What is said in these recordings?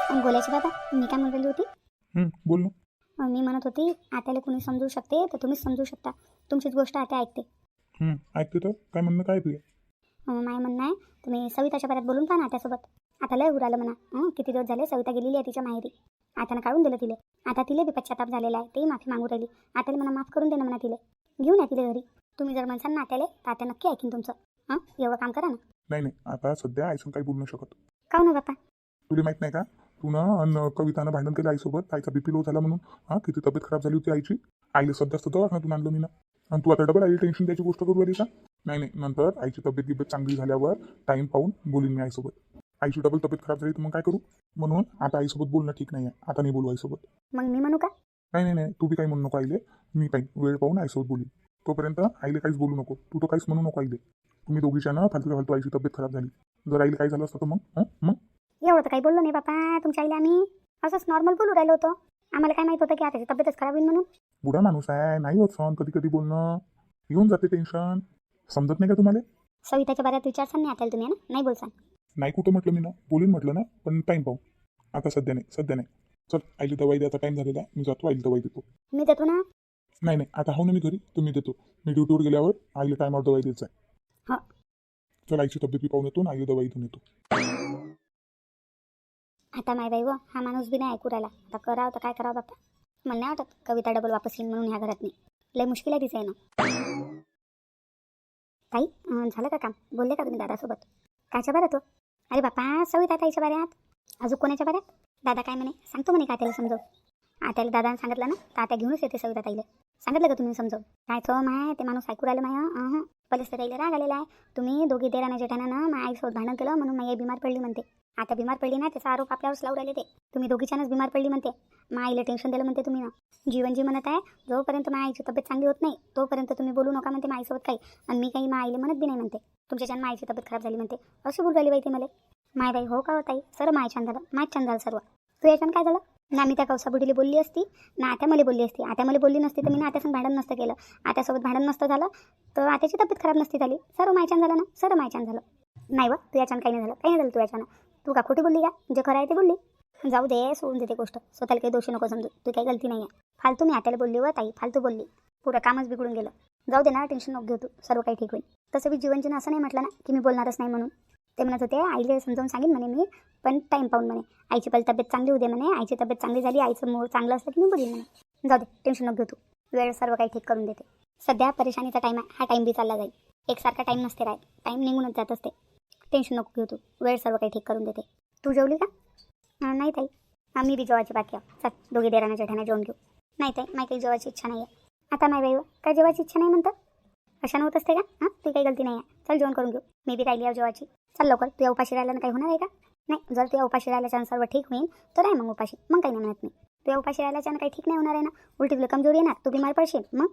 बोलायची बाबा, मी काय म्हणलेली होती? बोल ना. मी म्हणत होती आत्याला कुणी समजू शकते तर तुम्हीच समजू शकता. तुमचीच गोष्ट आत्या ऐकते. ऐकते तर काय म्हणणं काय तुझे? माय म्हणणं आहे तुम्ही सविताच्या बऱ्यात बोलून पहा ना आत्यासोबत. आता लय उरालं म्हणा. किती दिवस झाले सविता गेलेली आहे तिच्या माहेरी. आत्यानं काढून दिलं तिले. आता तिले बी पश्चाताप झालेला आहे. तेही माफी मागू राहिली. आत्याला म्हणा माफ करून दे ना म्हणा तिले. घेऊन या तिले घरी. तुम्ही जर म्हणसाल ना आत्याले तर आत्या नक्की ऐकीन तुमचं. एवढं काम करा ना. नाही आता सध्या आईसून काही बोलू नाही शकत. का ना बाप्पा? तुला माहित नाही का? तू ना अन कवितानं भांडण केलं आईसोबत. आईचा बीपी लो झाला म्हणून किती तब्येत खराब झाली होती आईची. आईला सध्या दवाखान्यातून आणलं मी ना. आणि तू आता डबल आईला टेन्शन द्यायची गोष्ट करू राहिली का? नाही नंतर आईची तब्येत चांगली झाल्यावर टाइम पाहून बोलीन मी आईसोबत. आईची डबल तब्येत खराब झाली तर मग काय करू? म्हणून आता आईसोबत बोलणं ठीक नाही आहे. आता नाही बोलू आईसोबत. मग मी म्हणू का? नाही तू बी काही म्हणू नको आईले. मी काही वेळ पाहून आईसोबत बोलीन. तोपर्यंत आईले काहीच बोलू नको. तू तर काहीच म्हणू नको आईले. तुम्ही दोघीच्या ना फालतू आईची तब्येत खराब झाली. जर आईला काय झालं असतं तर मग एवढं तर काही बोललो नाही बापा तुमच्या आईला. आम्ही असंच नॉर्मल बोलू राहिलो होतो. आम्हाला काय माहित होतं की आताची तब्येतच खराब होईल म्हणून. बुडा माणूस आहे, नाही होत सण. कधी कधी बोलणं येऊन जाते टेन्शन. समजत नाही का तुम्हाला? सविताच्या बाऱ्यात विचारसान नाही आत्याला तुम्ही ना? नाही बोलसान. नाही कुठं म्हटलं मी ना, बोलीन म्हटलं ना, पण टाईम पाहू. आता सध्या नाही. चल आईली दवाई द्यायचा टाईम झालेला आहे. मी जातो, आईला दवाई देतो. मी देतो ना. नाही आता हो ना मी घरी, तुम्ही देतो. मी ड्युटीवर गेल्यावर आईला टाईमावर दवाई द्यायचा आहे. हो. चल आईची तब्येत बी पाहून येतो आणि आईला दवाई देऊन येतो. आता माय बाई हा माणूस बी नाही ऐकू राहिला. आता करावं तर काय करावं बाप्पा. मला नाही वाटत कविता डबल वापस येईन म्हणून ह्या घरात नाही. लय मुश्किल आहे तिचं आहे ना. ताई झालं का काम? बोलले का तुम्ही दादासोबत? कायच्या बऱ्यात हो? अरे बाप्पा सविता ताईच्या बऱ्यात. अजून कोणाच्या बऱ्यात? दादा काय म्हणे? सांगतो म्हणे का आत्याला समजव. आत्याला दादाने सांगितलं ना तर आत्या घेऊनच येते सविता ताईला. सांगितलं का तुम्ही समजव? काय तो माय ते माणूस ऐकू राहिलं माय. पलेच तर ताईला राग आलेला आहे. तुम्ही दोघी देराना जेठानं मग आईसोबत भांडण केलं म्हणून मग आई बिमार पडली म्हणते. आता बिमार पडली ना त्याचा आरोप आपल्यावरच लावून राहिले ते. तुम्ही दोघीच्यानंच बिमार पडली म्हणते. मग आईला टेन्शन दिलं म्हणते तुम्ही ना. जीवन जी म्हणत आहे जोपर्यंत मग आईची तब्येत चांगली होत नाही तोपर्यंत तुम्ही बोलू नका म्हणते आईसोबत काही. आणि मी काही मग आईला म्हणत बी नाही म्हणते. तुमच्याच्यानं आईची तब्येत खराब झाली म्हणते. अशी बोलू राहिली बाई ते मला. माय बाई हो का हो ताई? सर्व माय छान झालं. माय छान झालं सर्व. तू याच्यानं काय झालं ना? मी त्या कौसा बुडीला बोलली असती ना आत्या मला बोलली असती. आत्या मला बोलली नसती तर मी ना आत्यासंग भांडण नसतं केलं. आत्यासोबत भांडण नसतं झालं तर आत्याची तब्येत खराब नसती झाली. सर्व माय छान झालं ना. सर्व माय छान झालं. नाही तू याच्यानं काही नाही झालं. काही नाही झालं तू याच्यानं. तू का खोटी बोलली का? जे खरं आहे ते बोलली. जाऊ दे, सोडून देते गोष्ट. स्वतःला काही दोषी नको समजू. तू काही गलती नाही आहे. फालतू मी आत्याला बोलली व ताई फालतू बोलली. पुरं कामच बिघडून गेलं. जाऊ दे ना, टेन्शन नको घेऊ तू. सर्व काही ठीक होईल. तसं मी जीवनजीनं असं नाही म्हटलं ना की मी बोलणारच नाही म्हणून. ते म्हणत होते आईला समजावून सांगेन म्हणे मी, पण टाईम पाहून म्हणे. आईची पहिली तब्येत चांगली होऊ दे म्हणे. आईची तब्येत चांगली झाली, आईचं मूळ चांगलं असलं की मी बोलीन म्हणे. जाऊ दे, टेन्शन नको घेऊ तू. वेळ सर्व काही ठीक करून देते. सध्या परेशानीचा टाईम आहे. हा टाईम बी चालला जाईल. एकसारखा टाईम नसते राहत. टाईम निघूनच जात असते. टेन्शन नको घेऊ तू. वेळ सर्व काही ठीक करून देते. तू जेवली का? नाही ताई. मी बी जेवायची बाकी आहे. चल दोघी देराना जेठाने जेवण घेऊ. नाही ताई माझी काही जेवायची इच्छा नाही आहे. आता नाही बाई काय जेवायची इच्छा नाही म्हणतं? अशा नव्हत असते का? ती काही गलती नाही आहे. चल जेवण करून घेऊ. मी बी राहिली आहे जेवायची. चल लवकर. तू या उपाशी राहिल्यानं काही होणार आहे का? नाही, जर तू या उपाशी राहिल्याच्यानं सर्व ठीक होईल तर आहे मग उपाशी. मग काही नाही म्हणत नाही. तू या उपाशी राहिल्याच्यानं काही ठीक नाही होणार आहे ना. उलटी तुला कमजोरी येणार. तू बिमार पडशील. मग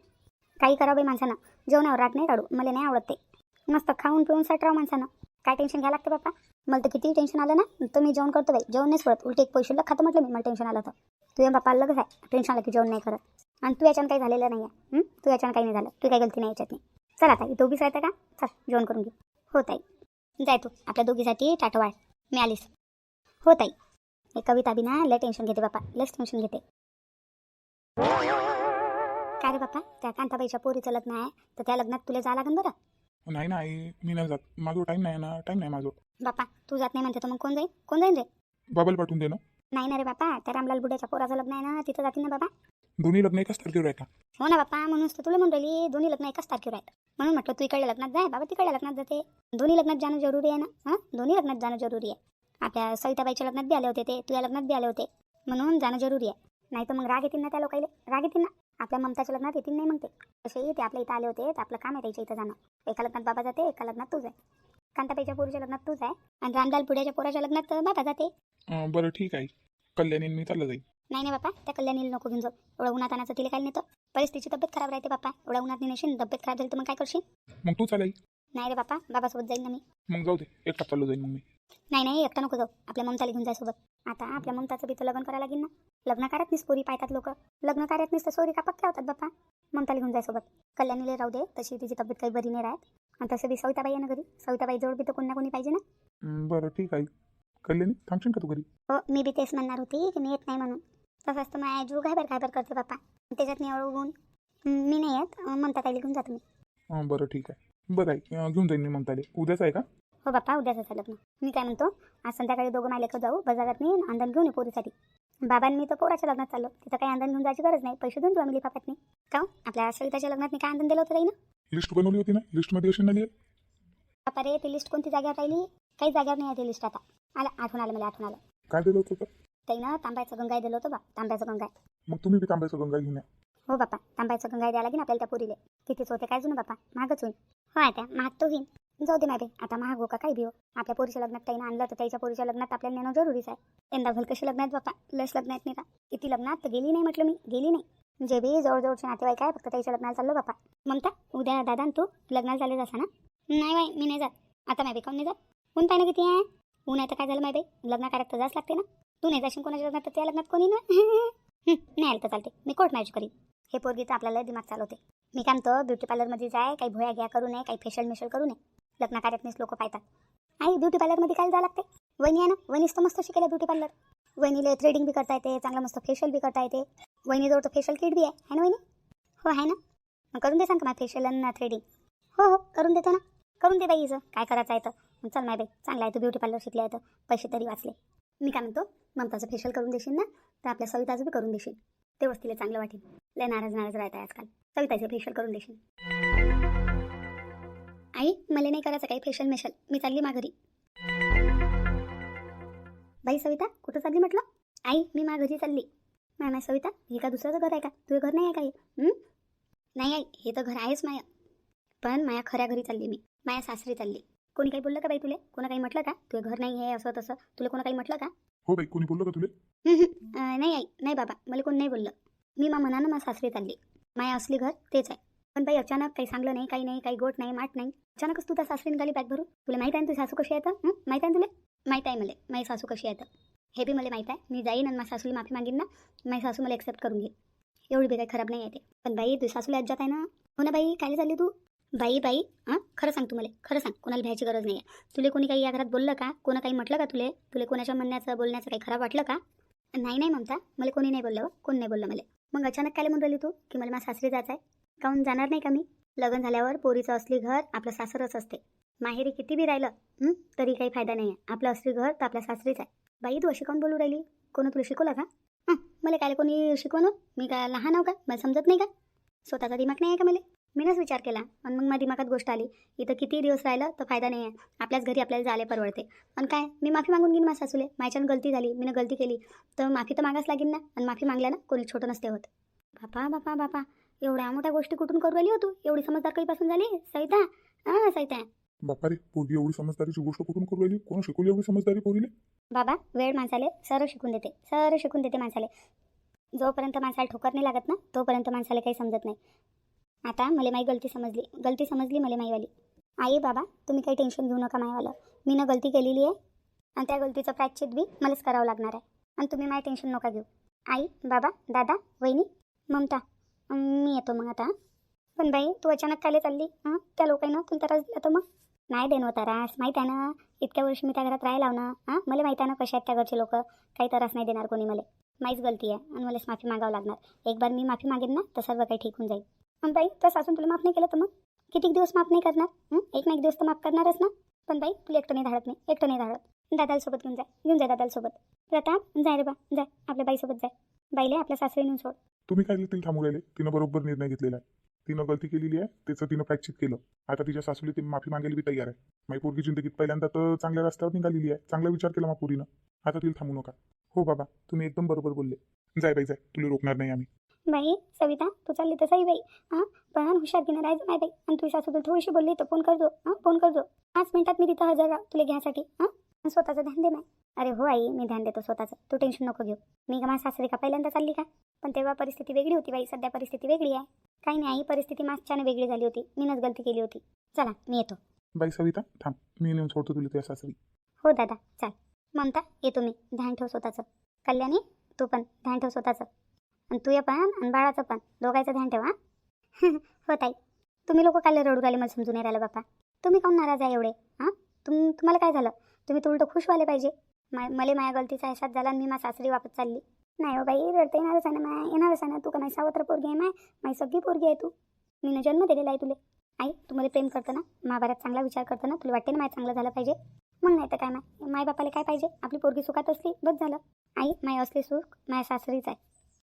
काही करावं बाई माणसानं. जेवणावर राग नाही काढू. मला नाही आवडत ते. मस्त खाऊन पिऊन सट राहा माणसानं. काय टेन्शन घ्यायला लागते बाप्पा? मला तर किती टेन्शन आलं ना तर मी जेवण करतो बाई. जेवण नाहीच करत. उलटी एक पैशाला खातं म्हटलं मी. मला टेन्शन आलं तर तुझ्या बाप्पा अलगच आहे. टेन्शन आलं की जेवण नाही करत. आणि तू याच्यानं काही झालेलं नाही आहे. तू याच्यानं काही नाही झालं. तू काही गलती नाही याच्यात नाही. चल आता तू बीच राहतं का? चल जेवण करून घेऊ. हो ताई. जाय तू आपल्या दोघीसाठी टाटो वाढ. मी आलीस. हो ताई. हे कविता बी ना लय टेन्शन घेते बापा. लयच टेन्शन घेते. काय रे बाप्पा? त्या कांताबाईच्या पोरीचं लग्न आहे तर त्या लग्नात तुला जा लागन बरं. नाही ना आई, मी नाही जात. माझं टाईम नाही ना. टाईम नाही माझं. बापा तू जात नाही म्हणते तर मग कोण जाईल? कोण जाईल रे? बाबाला पाठवून दे ना. नाही ना रे बापा. त्या रामलाल बुड्याच्या पोराचं लग्न आहे ना तिथं जातील ना बाबा. दोन्ही लग्न एकाच तारखेवर आहे का? हो ना बापा. म्हणूनच तर तुला म्हणून राहिली दोन्ही लग्न एकाच तारखेवर आहेत. म्हणून म्हटलं तू इकडल्या लग्नात जाय बाबा तिकडल्या लग्नात जाते. दोन्ही लग्नात जाणं जरुरी आहे ना. दोन्ही लग्नात जाणं जरुरी आहे. आपल्या सविताबाईच्या लग्नात बी आले होते ते. तुझ्या लग्नात बी आले होते. म्हणून जाणं जरुरी आहे. नाही तर मग राग येतील ना त्या लोकांना. राग येतील ना. आपल्या ममताच्या लग्नात येतील नाही मग ते. तसे ते आपल्या इथं आले होते तर आपलं काम आहे त्याच्या इथं जाणं. एका लग्नात बाबा जाते, एका लग्नात तू जाय. कांताबाईच्या पोरीच्या लग्नात तू जाय आणि रामलाल पुड्याच्या पोराच्या लग्नात बाबा जाते. बरं ठीक आहे. कल्याणी मी चाललं जाईल. नाही बापा त्या कल्याणीला नको घेऊन जाऊ. एवढं उन्हात आणायचं तिला काय नेतं? परिस्थितीची तब्येत खराब राहते बापा. एवढ्या उन्हात नेशील तब्येत खराब झाली तर मग काय करशील? मग तू चालेल. नाही रे बापा. बाबासोबत जाईल ना मी. मग जाऊ दे, एकटा चाललो जाईल मग मी. नाही एकटा नको जाऊ. आपल्या ममताला घेऊन जाय सोबत. आता आपल्या ममताचं बी तर लग्न करायला लागेल ना. लग्न कार्यात नीस पोरी पाहतात लोक. लग्न कार्यात नीस तर सोरी का पक्क्या होतात बापा. ममताला घेऊन जाय सोबत. कल्याणीला राहू दे. तशी तिची तब्येत काही बरी नाही राहत. आणि तसं बी सविताबाई आहे ना घरी. सविताबाई जवळ बी तर कोणी ना कोणी पाहिजे ना. बरं ठीक आहे. कल्याणी थांबशील का तू घरी? हो मी बी तेच म्हणणार होती की मी येत नाही म्हणून. तसंच तर माझ्या जीव घाबर करते बाप्पा. त्याच्यात नाही उगून मी नाही येत. ममता ताईला घेऊन जातो मी. बरं ठीक आहे. बरं आहे, घेऊन जाईन मी ममताले. उद्याच आहे का? हो बाप्पा उद्याच झालं लग्न. मी काय म्हणतो आज संध्याकाळी दोघं मायलेक जाऊ बाजारात मी अंधन घेऊन ये पोरीसाठी. बाबांनी मी तर पोराच्या लग्नात चाललो. तिथं काही अंधन घेऊन जायची गरज नाही. पैसे देऊन तू आम्ही लिफाफातनी का हो? आपल्या सविताच्या लग्नात मी काय अंधन दिलं होतं ताई ना? लिस्ट बनवली होती ना, लिस्टमध्ये अशी नाही बापा रे ती लिस्ट कोणती जागेवर राहिली? काही जागेवर नाही आहे ती लिस्ट आता. आठवण आलं मला आठवण आलं. काय दिलं होतं तर? ताई ना तांब्याचं गंगाई दिलं होतं बा. तांब्याचं गंगाई. मग तुम्ही बी तांब्याचं गंगा घेऊन या. हो बापा तांब्याचं गंगाई द्यायला लागेल आपल्याला त्या पुरीले. कितीच होते काय जुनं बापा महागच होईल. हो आहे त्या महाग तो होईन. जाऊ दे माय आता महाग हो का काही बी हो. आपल्या पोरीच्या लग्नात ताईनं आणलं तर त्याच्या पोरीच्या लग्नात आपल्याला नेणं जरुरीच आहे. यंदा भल कशी लग्नात बापा लस लग्नात नाही का? किती लग्नात तर गेली नाही म्हटलं मी गेली नाही. जे बी जवळजवळचे नातेवाईक आहे फक्त त्याच्या लग्नाला चाललो बापा. ममता उद्या दादा तू लग्नाला चालले जासा ना? नाही बाई मी नाही जात. आता माय काऊन नाही जात? ऊन पाहिलं किती आहे. ऊन आहे तर काय झालं माय लग्न कार्यात तर जाच लागते ना. तू नाही जाशील कोणाच्या लग्नात तर त्या लग्नात कोणी ना नाही आलं तर चालते. मी कोर्ट मॅरेज करीन. हे पोरगीचं आपल्याला दिमाग चालवते. मी काय म्हणतो ब्युटी पार्लरमध्ये जाय काही भोया घ्या करू नये काही फेशियल मेशल करू नये. लग्न कार्यातनेच लोक पाहतात. आई ब्युटी पार्लरमध्ये काय जावं लागते? वहिनी आहे ना वहिनीच तर मस्त शिकेल ब्युटी पार्लर. वहिनीला थ्रेडिंग बी करता येते चांगलं मस्त फेशियल बी करता येते. वहिनीजवळ तर फेशियल किट बी आहे ना वहिनी? हो आहे ना. मग करून दे सांग का फेशियल आणि थ्रेडिंग? हो करून देतो ना. करून दे बाई हिचं काय करायचं आहे तर. चल माय बाई चांगला आहे तो ब्युटी पार्लर शिकले आहे तर पैसे तरी वाचले. मी काय म्हणतो ममताचं फेशियल करून देशील ना तर आपल्या सविताचं बी करून देशील. ते वस्तीला चांगलं वाटेल. लय नाराज राहत आहे आजकाल. सविताचं फेशियल करून देशील. आई मला नाही करायचं काही फेशियल मेशल. मी चालली माघारी. बाई सविता कुठं चालली म्हटलं? आई मी माघारी चालली. माय सविता हे का दुसरंच घर आहे का? तुझं घर नाही आहे काही? नाही आई हे तर घर आहेच माया. पण माया खऱ्या घरी चालली मी. माया सासरी चालली. कोणी काही बोललं का बाई तुले? कोणा काही म्हटलं का तुझं घर नाही आहे असं तसं? तुला कोणा काही म्हटलं का? हो बाई कोणी बोललं का तुले? नाही आई नाही बाबा मला कोणी नाही बोललं. मी मनानं मा सासरी चालली. माया असली घर तेच आहे. पण बाई अचानक काही सांगलं नाही काही नाही काही गोट नाही माठ नाही. अचानकच तू त्या सासरी निघाली बॅग भरून. तुला माहीत आहे ना तुझी सासू कशी आहे तर? माहीत आहे तुला? माहीत आहे मला माझी सासू कशी आहे तर. हे बी मला माहीत आहे. मी जाईन आणि माझ्या सासूला माफी मागीन ना माझी सासू मला एक्सेप्ट करून घेईल. एवढी बी काही खराब नाही आहे ते. पण बाई तुझी सासूला अज्जात आहे ना. हो ना बाई काय चालली तू? बाई खरं सांग तू मला खरं सांग. कोणाला भ्यायची गरज नाही आहे. तुला कोणी काही या घरात बोललं का? कोणा काही म्हटलं का तुला कोणाच्या म्हणण्याचं बोलण्याचं काही खराब वाटलं का? नाही ममता मला कोणी नाही बोललं. कोण नाही बोललं मला. मग अचानक काय म्हणून राहिली तू की मला माझ्या सासरी जायचं आहे? काहून जाणार नाही का मी? लग्न झाल्यावर पोरीचं असली घर आपलं सासरच असते. माहेरी किती बी राहिलं तरी काही फायदा नाही आहे. आपलं असली घर तर आपल्या सासरीच आहे. बाई तू अशी काऊन बोलू राहिली? कोण तुला शिकवलं का? मला काय कोणी शिकवणं? मी काय लहान आहो का? मला समजत नाही का? स्वतःचा दिमाग नाही आहे का मला? मीनच विचार केला आणि मग माझ्या दिमागात गोष्ट आली इथं किती दिवस राहिलं तर फायदा नाही आहे. आपल्याच घरी आपल्याला जायला परवडते. आणि काय मी माफी मागून घेईन माझ्या सासूले. माझ्यानं गलती झाली मीनं गलती केली तर माफी तर मागाच लागेल ना. आणि माफी मागल्यानं कोणी छोटं नसते होत. बापा एवढ्या मोठ्या गोष्टी कुठून करू राहिली हो तू? एवढी समजदार कधीपासून झाली सविता? सविता बापा रे पोरगी एवढी समजदारीची गोष्ट कुठून करू राहिली? कोण शिकवली एवढी समजदारी पोरीले? बाबा वेळ माणसाले सर शिकून देते माणसाले. जोपर्यंत माणसाला ठोकर नाही लागत ना तोपर्यंत माणसाला काही समजत नाही. आता मला माझी गलती समजली मला माईवाली. आई बाबा तुम्ही काही टेन्शन घेऊ नका मायवालं. मी ना गलती केलेली आहे आणि त्या गलतीचं प्रायश्चित बी मलाच करावं लागणार आहे. आणि तुम्ही माझी टेन्शन नका घेऊ. आई बाबा दादा वहिनी ममता मी येतो मग आता. पण बाई तू अचानक काले चालली? त्या लोकांना तुला त्रास दिला तर मग? नाही देणं त्रास माहीत आहे ना. इतक्या वर्ष मी त्या घरात राहायला ना. मला माहीत आहे ना कशा आहेत त्या घरचे लोक. काही त्रास नाही देणार कोणी मला. माझीच गलती आहे आणि मलाच माफी मागावं लागणार. एक बार मी माफी मागेन ना तर सर्व काही ठीक होऊन जाईल. पण बाई तर सासून तुला माफ नाही केलं तर मग किती दिवस माफ नाही करणार? एक ना एक दिवस तर माफ करणारच ना. पण बाई तुला एकटं नाही धाडत. दादाला सोबत घेऊन जा दादाला सोबत. प्रताप जाय रे बा जाय आपल्या बाईसोबत जाय. बाईले आपल्या सासरी नेऊन सोड. तुम्ही काय तिला थांबू राहिले? तिनं बरोबर निर्णय घेतलेला आहे. तिनं गलती केलेली आहे त्याचं तिनं प्रायश्चित केलं. आता तिच्या सासूला ती माफी मागायला बी तयार आहे. माझी पोरगी जिंदगीत पहिल्यांदा तर चांगल्या रस्त्यावर निघालेली आहे. चांगला विचार केला मग पोरीनं. आता तिला थांबू नका. हो बाबा तुम्ही एकदम बरोबर बोलले. जाय बाई जाय तुला रोखणार नाही आम्ही. बाई सविता तू चालली तर सही बाई. पण हुशारकीनं राहायचं माय बाई. आणि तुझी सासू थोडीशी बोलली तर फोन करजो. 5 मिनिटात मी तिथं हजर राहा तुला घ्यायसाठी. स्वतःचं ध्यान दे माय. अरे हो आई मी ध्यान देतो स्वतःचं. तू टेन्शन नको घेऊ. मी का माझ्या सासरी का पहिल्यांदा चालली का? पण तेव्हा परिस्थिती वेगळी होती बाई. सध्या परिस्थिती वेगळी आहे. काही नाही आई परिस्थिती मागच्यानं वेगळी झाली होती. मीनच गलती केली होती. चला मी येतो. बाई सविता थांब मी नेऊन सोडतो तुला त्या सासरी. हो दादा चाल. ममता येतो मी. ध्यान ठेव स्वतःचं. कल्याणी तू पण ध्यान ठेव स्वतःचं. आणि तू पण आणि बाळाचं पण दोघायचं ध्यान ठेवा. हो ताई तुम्ही लोक काय रडू राहिले मला समजून नाही राहिलं बापा. तुम्ही काऊन नाराज आहे एवढे? तुम्हाला काय झालं? तुम्ही तर उलटं खुश व्हायला पाहिजे. मला माझ्या गलतीचा अहसास झाला आणि मी माझ्या सासरी वापस चालली. नाही हो बाई, रडता येणारच आहे ना माय, येणारच आहे ना. तू का माझी सावत्र पोरगी आहे माय, माझी सगळी पोरगी आहे तू. मी जन्म दिलेला आहे तुले. आई तू मला प्रेम करतं ना, महाभारत चांगला विचार करतं ना, तुला वाटते ना माय चांगलं झालं पाहिजे. मग नाही तर काय माय बापाला काय पाहिजे, आपली पोरगी सुखात असली बस झालं. आई माय असले सुख माझ्या सासरीच आहे.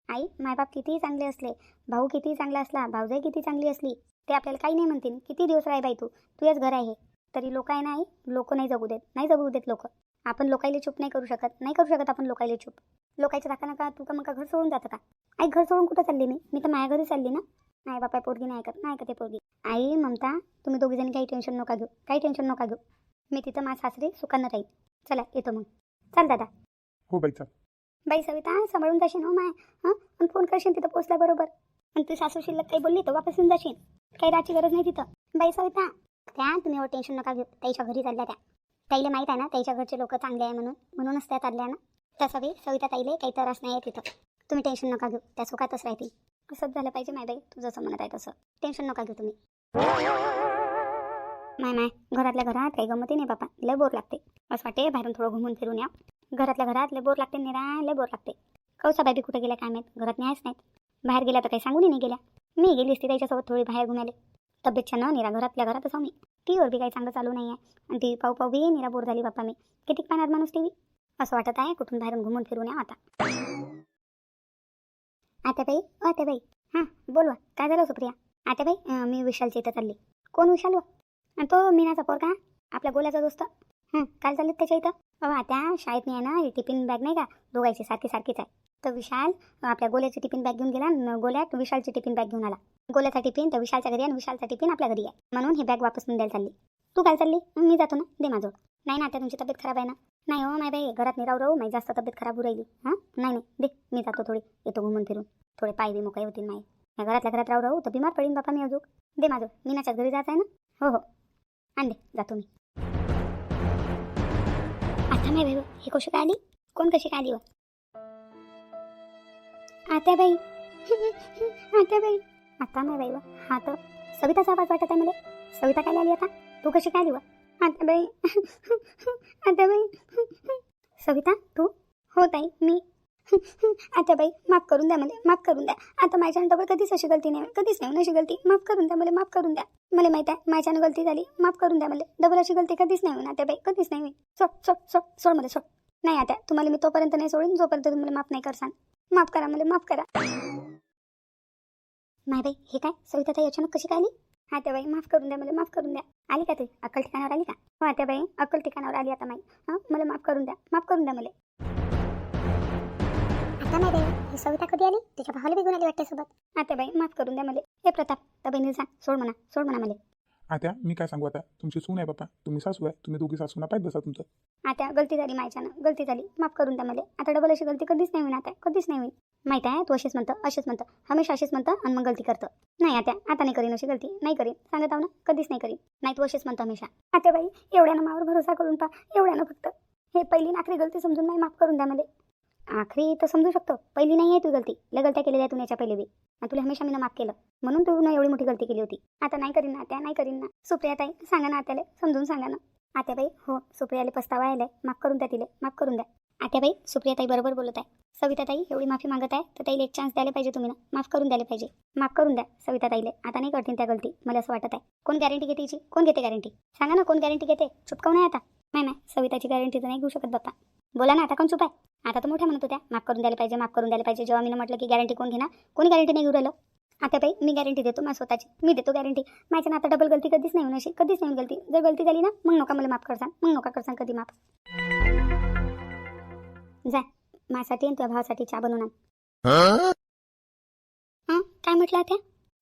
आई मायबाप कितीही चांगले असले, भाऊ कितीही चांगला असला, भाऊजाई किती चांगली असली, ते आपल्याला काही नाही म्हणतील. किती दिवस राही बाई तू, तुझ्याच घर आहे. तरी लोक आहे ना आई, लोक नाही जगू देत, नाही जगू देत लोक. आपण लोकायले चूप नाही करू शकत, नाही करू शकत आपण लोकायले चूप. लोकांच्या दाखा नका तू का मग घर सोडून जातं का? आई घर सोडून कुठं चालली मी तर माझ्या घरी चालली ना. नाही बापा पोरगी नाही ऐकत, नाही ऐकत ते पोरगी. आई ममता तुम्ही दोघी जणी काही टेन्शन नका घेऊ, काही टेन्शन नका घेऊ. मी तिथं माझ्या सासरी सुखानं राहील. चला येतो मग. चल दादा. हो बाई चाल. बाई सविता सांभाळून जाशील हो माय. आणि फोन करशील तिथं पोचल्या बरोबर. आणि तू सासू शिल्लक काही बोलली तर वापस येऊन जाशील, काही राहायची गरज नाही तिथं. बाई सविता त्या तुम्ही एवढं टेन्शन नका घेऊ. त्याच्या घरी चालल्या त्याईले माहीत आहे ना त्याच्या घरचे लोक चांगले आहे म्हणूनच त्या चालल्या ना. तसं बी सविता ताईले काही त्रास नाही आहे तिथं. तुम्ही टेन्शन नका घेऊ, त्या सुखातच राहतील. असंच झालं पाहिजे माय बाई, तू जसं म्हणत आहे तसं. टेन्शन नका घेऊ तुम्ही. माय घरातल्या घरात काही गमती नाही बापा, लय बोर लागते. असं वाटते बाहेरून थोडं घुमून फिरून या. घरातल्या घरात लय बोर लागते, लय बोर लागते. कौसा बाबी कुठे गेल्या काय माहीत, घरात नाहीच नाहीत. बाहेर गेल्या तर काही सांगून नाही गेल्या. मी गेली असती त्याच्यासोबत थोडी बाहेर घुमाले. तब्येत छान निरा घरातल्या घरातच आहो मी. टीव्हीवर बी काही चांगलं चालू नाही आहे. आणि टी व्ही पाहू बी निरा बोर झाली बाप्पा मी. किती पाहणार माणूस टी व्ही. असं वाटत आहे कुठून बाहेरून घुमून फिरून या आता. आत्याबाई हां बोलवा. काय झालं सुप्रिया? आत्याबाई मी विशालच्या इथं चालली. कोण विशाल? तो मीनाचा पोरगा, आपल्या गोल्याचा दोस्त. काय चाललं त्याच्या इथं? त्या शाळेत नाही आहे ना, टिफिन बॅग नाही का दोघायची सारखीच आहे. तर विशाल आपल्या गोल्याची टिफिन बॅग घेऊन गेला आणि गोल्यात विशालची टिफिन बॅग घेऊन आला. गोल्याचा टिफिन तर विशालच्या घरी आणि विशालचा टिफिन आपल्या घरी आहे. म्हणून ही बॅग वापस देऊन द्यायला चालली. तू काय चालली? मी जातो ना, दे माझं. नाही ना आता तुमची तब्येत खराब आहे ना. नाही हो माय बाई, घरात नाही राहू माझी जास्त तब्येत खराब होऊ राहिली. नाही दे, मी जातो थोडी, येतो घुमून फिरून. थोडे पाय बी मोकळे होतील नाही. घरातल्या घरात राहू तर बिमार पडीन बापा मी अजून. दे माझं, मीनाच्याच घरी जायचं आहे ना. हो आण दे, जातो मी. आता माय बाई हे कशी काय आली? कोण कशी काय आली व? आत्याबाई आत्याबाई. आता माय बाई व हा तर सविताचा आवाज वाटत आहे मला. सविता काय आली आता? तू कशी काय आली व? आत्याबाई सविता तू? हो ताई मी. आत्याबाई माफ करून द्या मला, माफ करून द्या. आता माझ्यानं डबल कधीच अशी गलती नाही, कधीच नाही अशी गलती. माफ करून द्या मला, माफ करून द्या. मला माहित आहे माझ्यानं गलती झाली, माफ करून द्या मला. डबल अशी गलती कधीच नाही होणार आत्याबाई, कधीच नाही. सोड मला, सोड. नाही आता तुम्हाला मी तोपर्यंत नाही सोडीन जोपर्यंत तुम्ही माफ नाही करसान. माफ करा मला, माफ करा. नाही बाई हे काय सविता ताई अचानक कशी काय आली? आत्याबाई माफ करून द्या मला, माफ करून द्या. आली का तू अक्कल ठिकाणावर आली का? हो आत्याबाई अक्कल ठिकाणावर आली आता माई. मला माफ करून द्या, माफ करून द्या मला. आता नाही बाई ही सविता कधी आली? तिच्या भावाला बी आली वाटते सोबत. आत्याबाई माफ करून द्या मला. हे प्रताप त्या बहिणीला सांग सोड म्हणा मला. आत्या मी काय सांगू आता, तुमची सून आहे बापा, तुम्ही सासू आहे, तुम्ही दोघी सासूना पाहिजे बसा तुमचं. आता गलती झाली माझ्यानं, गलती झाली, माफ करून द्या मला. आता डबल अशी गलती कधीच नाही होईल आता, कधीच नाही होईल. माहिती आहे तू अशीच म्हणतं हमेशा अशीच म्हणतं आणि मग गलती करतं. नाही आता नाही करीन अशी गलती, नाही करीन सांगत आहो ना, कधीच नाही करीन. नाही तू अशीच म्हणतं हमेशा. आता बाई एवढ्यानं मावर भरोसा करून पा, एवढ्यानं फक्त. हे पहिली आखरी गलती समजून नाही, माफ करून द्या मला. आखरी तर समजू शकतो, पहिली नाही आहे तू गलती. लय गलत्या केलेल्या आहे तू याच्या पहिले बी, आणि तुला हमेशा मी माफ केलं म्हणून तू ना एवढी मोठी गलती केली होती. आता नाही करीन ना आत्या, नाही करीन ना. सुप्रिया ताई सांगा ना आत्याला, समजून सांगा ना. आत्याबाई हो सुप्रियाला पस्तावा यायलाय, माफ करून द्या तिला, माफ करून द्या. आत्याबाई सुप्रिया ताई बरोबर बोलत आहे. सविता ताई एवढी माफी मागत आहे तर ताईला एक चान्स द्यायला पाहिजे तुम्ही ना, माफ करून द्यायला पाहिजे. माफ करून द्या सविता ताईले, आता नाही करतील त्या गलती मला असं वाटत आहे. कोण गॅरंटी घेते हिची? कोण घेते गॅरंटी? सांगा ना कोण गॅरंटी घेते? चुपकाव नाही आता. नाही सविताची गॅरंटी तर नाही घेऊ शकत बाप्पा. बोला ना आता कोण चुप आहे? आता तर मोठ्या म्हणत होत्या माफ करून द्यायला पाहिजे, माफ करून द्यायला पाहिजे. जेव्हा मी म्हटलं की गॅरंटी कोण घेणार, कोणी गॅरंटी नाही घेऊ राहिलं. आता बाई मी गॅरंटी देतो माझ्या स्वतःची, मी देतो गॅरंटी. माझ्या ना आता डबल गलती कधीच नाही होणार, कधीच नाही गलती. जर गलती झाली ना मग नका मला माफ करसान, मग नका करसान कधी माफ. जा माझ्यासाठी आणि तुझ्या भावासाठी चहा बनवून आण. काय म्हटलं आता?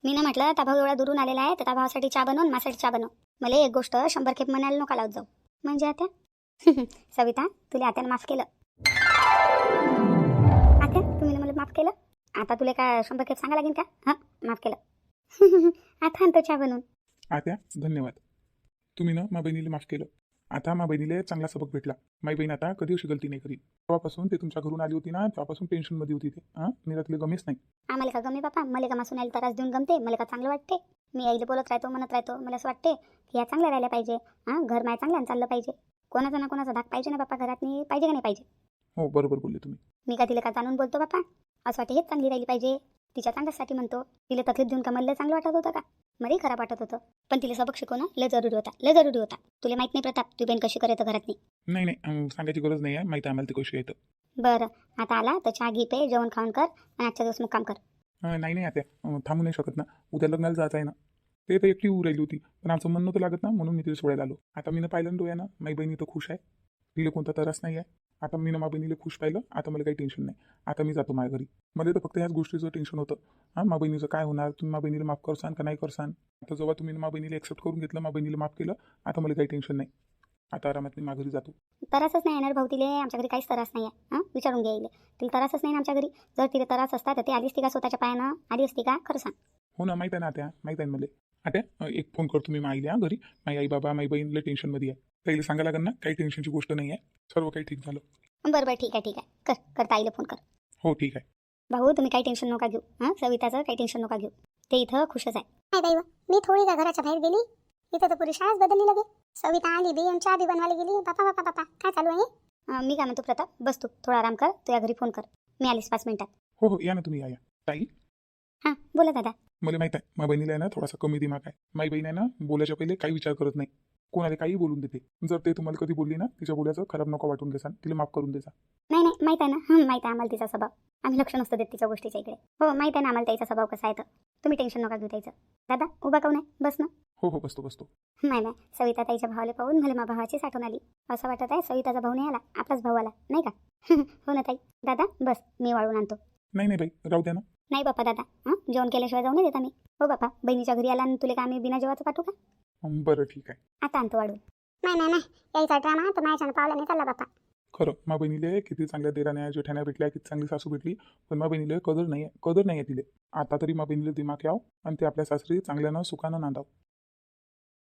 मी ना म्हटलं त्या भाऊ एवढा दुरून आलेला आहे तर त्या भावासाठी चहा बनवून माझ्यासाठी चहा बनव. मला एक गोष्ट 100 खेप म्हणायला नका लावत जाऊ. म्हणजे आता सविता तुला आत्यानं माफ केलं. आत्या तुम्ही मला माफ केलं. आता तुला काय 100 खेप सांगा लागेल का? माफ केलं. आता आणतो चहा बनवून. आत्या धन्यवाद, तुम्ही ना माझ्या बहिणीला माफ केलं. आता माझ्या बहिणीला चांगला सबक भेटला. माझी बहीण आता कधी अशी गलती नाही करी. तेव्हापासून ते तुमच्या घरून आली होती ना, तेव्हापासून टेन्शनमध्ये होती ते. मी तिला गमेच नाही. आम्हाला का गमे बापा, मला का मासून यायला त्रास देऊन गमते? मला का चांगलं वाटते? मी आईला बोलत राहतो, म्हणत राहतो. मला असं वाटते की या चांगल्या राहिल्या पाहिजे. घर माय चांगल्यानं चाललं पाहिजे. कोणाचा ना कोणाचा धाक पाहिजे ना बाप्पा घरात, नाही पाहिजे का नाही पाहिजे? हो बरोबर बोलले तुम्ही. मी का तिला का जाणून बोलतो बाप्पा? असं वाटतं हेच चांगली राहिली पाहिजे, तिच्या चांगल्यासाठी म्हणतो. तिला तकलीफ देऊन का मला चांगलं वाटत होतं का? मलाही खराब वाटत होतं. पण तिला सबक शिकवणं लय जरुरी होता, लय जरुरी होता. तुला माहित नाही प्रताप, तू बहीण कशी करायचं घरात नाही. नाही नाही सांगायची गरज नाही आहे, माहिती आहे आम्हाला ते कशी येतं. बरं, आता आला तर चहा घे, पे, जेवण खाऊन कर आणि आजच्या दिवस मुक्काम कर. नाही नाही आत्या, थांबू नाही शकत ना, उद्या लग्नाला जायचं आहे ना. ते तर एकटी उऊ राहिली होती, पण आमचं मन नव्हतं लागत ना, म्हणून मी तिला सोडायला आलो. आता मी पाहिलं ना डोळ्यानं, माझी बहिणी तर खुश आहे, तिला कोणता त्रास नाही आहे. आता मी माझ्या बहिणीला खुश पाहिलं, आता मला काही टेन्शन नाही. आता मी जातो माझ्या घरी. मला तर फक्त ह्याच गोष्टीचं टेन्शन होतं, हां माझ्या बहिणीचं काय होणार, तुम्ही माझ्या बहिणीला माफ करसान का नाही करसान. आता जेव्हा तुम्ही माझ्या बहिणीला एक्सेप्ट करून घेतलं, माझ्या बहिणीला माफ केलं, आता मला काही टेन्शन नाही. आता आरामात मी माझ्या घरी जातो. तरासच नाही येणार भाऊ तिले, आमच्या घरी काहीच तरास नाही आहे. विचारून घ्यायला तिला तरासच नाही ना आमच्या घरी. जर तिला तरास असता तर ती आली असती का स्वतःच्या पायानं, आली असती का? खरं सांग. हो ना, माहीत आहे ना आत्या, माहीत आहे मला. आत्या एक फोन करतो मी माईला घरी. माझी आई बाबा माझी बहीणला टेन्शनमध्ये आहे, त्याला सांगायला लागेल ना, काही टेन्शनची गोष्ट नाही आहे, सर्व काही ठीक झालं. बरं बरं, ठीक आहे ठीक आहे, कर कर ताईला फोन कर. हो ठीक आहे. भाऊ तुम्ही काही टेन्शन नका घेऊ. सविताचं काही टेन्शन नका घेऊ, ते इथं खुशच आहे. नाही बाई, मी थोडी का घराच्या बाहेर गेली, इथं तर पुरी शाळाच बदलली लगे. सविता आली बी आणि चहा बी बनवायला गेली. बापा बापा बापा काय चालू आहे? मी काय म्हणतो प्रताप, बस तू थोडा आराम कर, तुझ्या घरी फोन कर, मी आलीस 5 मिनिटात. हो हो या ना तुम्ही, या ताई. हां बोला दादा. मला माहित आहे माझ्या बहिणीला आहे ना थोडासा कमी दिमाग आहे. माझी बहीण आहे ना बोलायच्या पहिले काही विचार करत नाही, कोणाला काही बोलून देते. जर ते तुम्हाला कधी बोलली ना, तिच्या बोलायचं खराब नको वाटून देसान, तिला माफ करून देसा. नाही नाही माहीत आहे ना, माहीत आहे आम्हाला तिचा स्वभाव. आम्ही लक्ष नसतो देत तिच्या गोष्टीच्या इकडे. हो माहीत आहे ना आम्हाला त्याचा स्वभाव कसा आहे तर. तुम्ही टेन्शन नका घेऊ त्याचं. दादा उभा काऊन आहे, बस ना. हो हो बसतो बसतो. नाही नाही, सविता ताईच्या भावाला पाहून मला माझ्या भावाचीच आठवण आली. असं वाटत आहे सविताचा भाऊ नाही आला, आपलाच भाऊ आला नाही का? हो ना ताई. दादा बस मी वाळून आणतो. नाही नाही बाई राहू द्या ना. नाही बाप्पा दादा, जेवण केल्याशिवाय जाऊ नाही देत आम्ही. हो बाप्पा, बहिणीच्या घरी आला आणि तुला का आम्ही बिना जेवाचं पाठवू का? बरं ठीक आहे. आता आणतो वाढून. नाही नाही नाही, यायचा ड्रामा तर माझ्यानं पावला नाही चालला बापा. खरं माझ्या बहिणीला किती चांगल्या देराण्या जेठाण्या भेटल्या, किती चांगली सासू भेटली, पण माझ्या बहिणीला कदर नाही आहे, कदर नाही आहे तिला. आता तरी माझ्या बहिणीला दिमाग याव आणि ते आपल्या सासरी चांगल्यानं सुखानं नांदाव.